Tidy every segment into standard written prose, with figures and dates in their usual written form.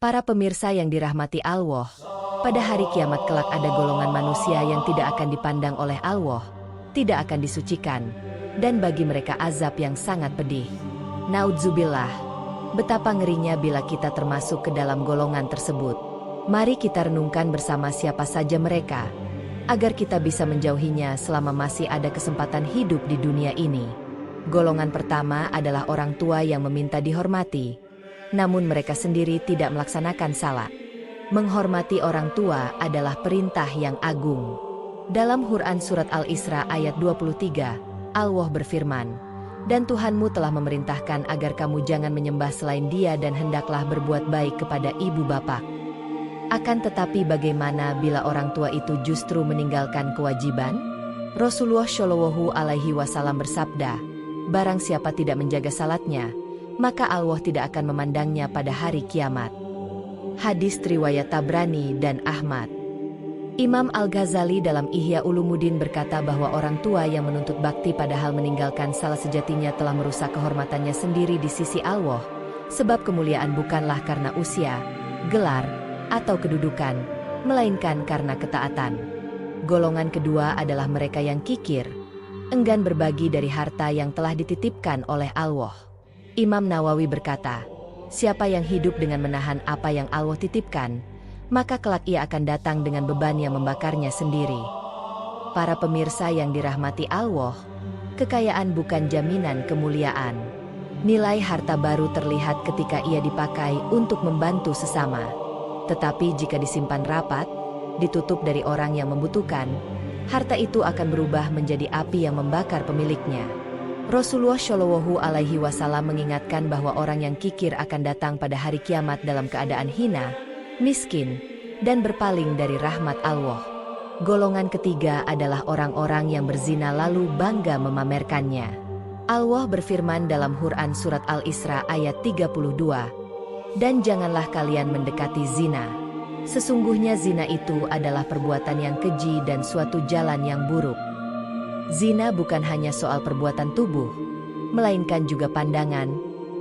Para pemirsa yang dirahmati Allah, pada hari kiamat kelak ada golongan manusia yang tidak akan dipandang oleh Allah, tidak akan disucikan, dan bagi mereka azab yang sangat pedih. Naudzubillah, betapa ngerinya bila kita termasuk ke dalam golongan tersebut. Mari kita renungkan bersama siapa saja mereka, agar kita bisa menjauhinya selama masih ada kesempatan hidup di dunia ini. Golongan pertama adalah orang tua yang meminta dihormati, namun mereka sendiri tidak melaksanakan salat. Menghormati orang tua adalah perintah yang agung. Dalam Quran Surat Al-Isra ayat 23, Allah berfirman, "Dan Tuhanmu telah memerintahkan agar kamu jangan menyembah selain Dia dan hendaklah berbuat baik kepada ibu bapa." Akan tetapi bagaimana bila orang tua itu justru meninggalkan kewajiban? Rasulullah Shallallahu Alaihi Wasallam bersabda, "Barang siapa tidak menjaga salatnya, maka Allah tidak akan memandangnya pada hari kiamat." Hadis riwayat Tabrani dan Ahmad. Imam Al-Ghazali dalam Ihya Ulumuddin berkata bahwa orang tua yang menuntut bakti padahal meninggalkan salat sejatinya telah merusak kehormatannya sendiri di sisi Allah, sebab kemuliaan bukanlah karena usia, gelar, atau kedudukan, melainkan karena ketaatan. Golongan kedua adalah mereka yang kikir, enggan berbagi dari harta yang telah dititipkan oleh Allah. Imam Nawawi berkata, siapa yang hidup dengan menahan apa yang Allah titipkan, maka kelak ia akan datang dengan beban yang membakarnya sendiri. Para pemirsa yang dirahmati Allah, kekayaan bukan jaminan kemuliaan. Nilai harta baru terlihat ketika ia dipakai untuk membantu sesama. Tetapi jika disimpan rapat, ditutup dari orang yang membutuhkan, harta itu akan berubah menjadi api yang membakar pemiliknya. Rasulullah Shallallahu Alaihi Wasallam mengingatkan bahwa orang yang kikir akan datang pada hari kiamat dalam keadaan hina, miskin, dan berpaling dari rahmat Allah. Golongan ketiga adalah orang-orang yang berzina lalu bangga memamerkannya. Allah berfirman dalam Quran Surat Al-Isra ayat 32, "Dan janganlah kalian mendekati zina. Sesungguhnya zina itu adalah perbuatan yang keji dan suatu jalan yang buruk." Zina bukan hanya soal perbuatan tubuh, melainkan juga pandangan,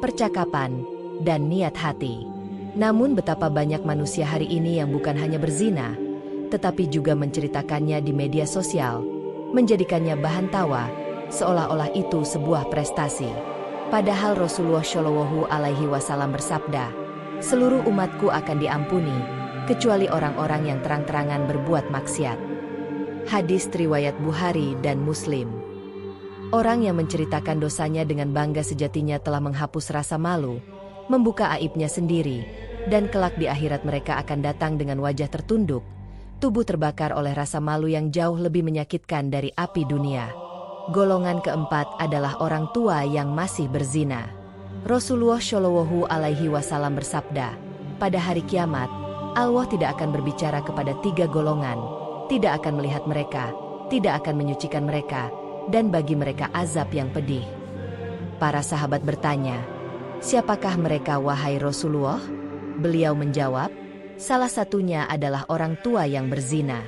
percakapan, dan niat hati. Namun betapa banyak manusia hari ini yang bukan hanya berzina, tetapi juga menceritakannya di media sosial, menjadikannya bahan tawa, seolah-olah itu sebuah prestasi. Padahal Rasulullah Shallallahu Alaihi Wasallam bersabda, "Seluruh umatku akan diampuni, kecuali orang-orang yang terang-terangan berbuat maksiat." Hadis riwayat Bukhari dan Muslim. Orang yang menceritakan dosanya dengan bangga sejatinya telah menghapus rasa malu, membuka aibnya sendiri, dan kelak di akhirat mereka akan datang dengan wajah tertunduk, tubuh terbakar oleh rasa malu yang jauh lebih menyakitkan dari api dunia. Golongan keempat adalah orang tua yang masih berzina. Rasulullah Shallallahu Alaihi Wasallam bersabda, pada hari kiamat, Allah tidak akan berbicara kepada tiga golongan, tidak akan melihat mereka, tidak akan menyucikan mereka, dan bagi mereka azab yang pedih. Para sahabat bertanya, "Siapakah mereka wahai Rasulullah?" Beliau menjawab, "Salah satunya adalah orang tua yang berzina."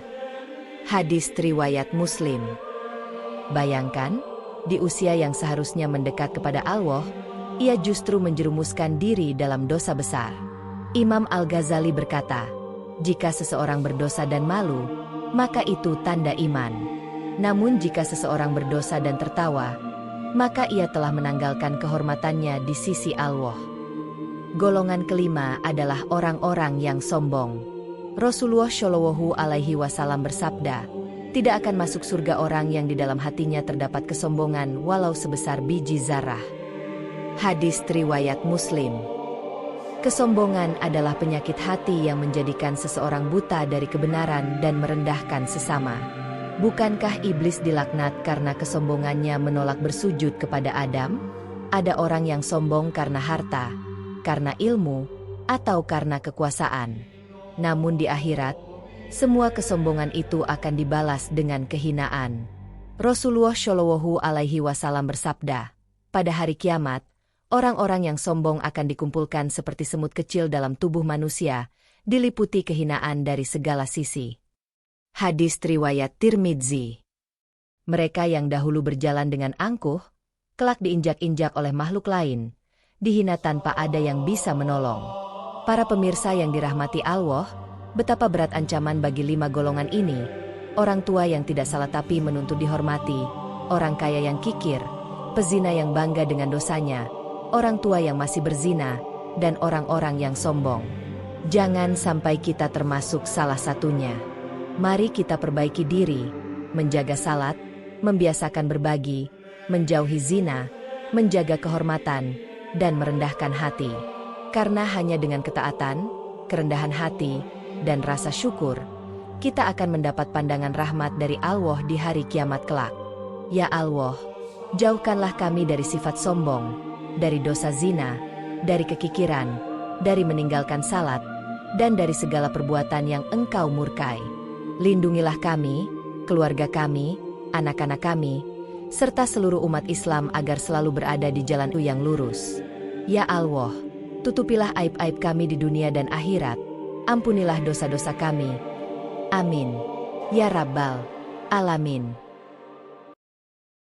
Hadis riwayat Muslim. Bayangkan, di usia yang seharusnya mendekat kepada Allah, ia justru menjerumuskan diri dalam dosa besar. Imam Al-Ghazali berkata, jika seseorang berdosa dan malu, maka itu tanda iman. Namun jika seseorang berdosa dan tertawa, maka ia telah menanggalkan kehormatannya di sisi Allah. Golongan kelima adalah orang-orang yang sombong. Rasulullah Shallallahu Alaihi Wasallam bersabda, tidak akan masuk surga orang yang di dalam hatinya terdapat kesombongan walau sebesar biji zarah. Hadis riwayat Muslim. Kesombongan adalah penyakit hati yang menjadikan seseorang buta dari kebenaran dan merendahkan sesama. Bukankah iblis dilaknat karena kesombongannya menolak bersujud kepada Adam? Ada orang yang sombong karena harta, karena ilmu, atau karena kekuasaan. Namun di akhirat, semua kesombongan itu akan dibalas dengan kehinaan. Rasulullah Shallallahu Alaihi Wasallam bersabda, pada hari kiamat, orang-orang yang sombong akan dikumpulkan seperti semut kecil dalam tubuh manusia, diliputi kehinaan dari segala sisi. Hadis riwayat Tirmidzi. Mereka yang dahulu berjalan dengan angkuh, kelak diinjak-injak oleh makhluk lain, dihina tanpa ada yang bisa menolong. Para pemirsa yang dirahmati Allah, betapa berat ancaman bagi 5 golongan ini. Orang tua yang tidak salah tapi menuntut dihormati, orang kaya yang kikir, pezina yang bangga dengan dosanya, orang tua yang masih berzina, dan orang-orang yang sombong. Jangan sampai kita termasuk salah satunya. Mari kita perbaiki diri, menjaga salat, membiasakan berbagi, menjauhi zina, menjaga kehormatan, dan merendahkan hati. Karena hanya dengan ketaatan, kerendahan hati, dan rasa syukur, kita akan mendapat pandangan rahmat dari Allah di hari kiamat kelak. Ya Allah, jauhkanlah kami dari sifat sombong, dari dosa zina, dari kekikiran, dari meninggalkan salat, dan dari segala perbuatan yang Engkau murkai. Lindungilah kami, keluarga kami, anak-anak kami, serta seluruh umat Islam agar selalu berada di jalan yang lurus. Ya Allah, tutupilah aib-aib kami di dunia dan akhirat. Ampunilah dosa-dosa kami. Amin. Ya Rabbal Alamin.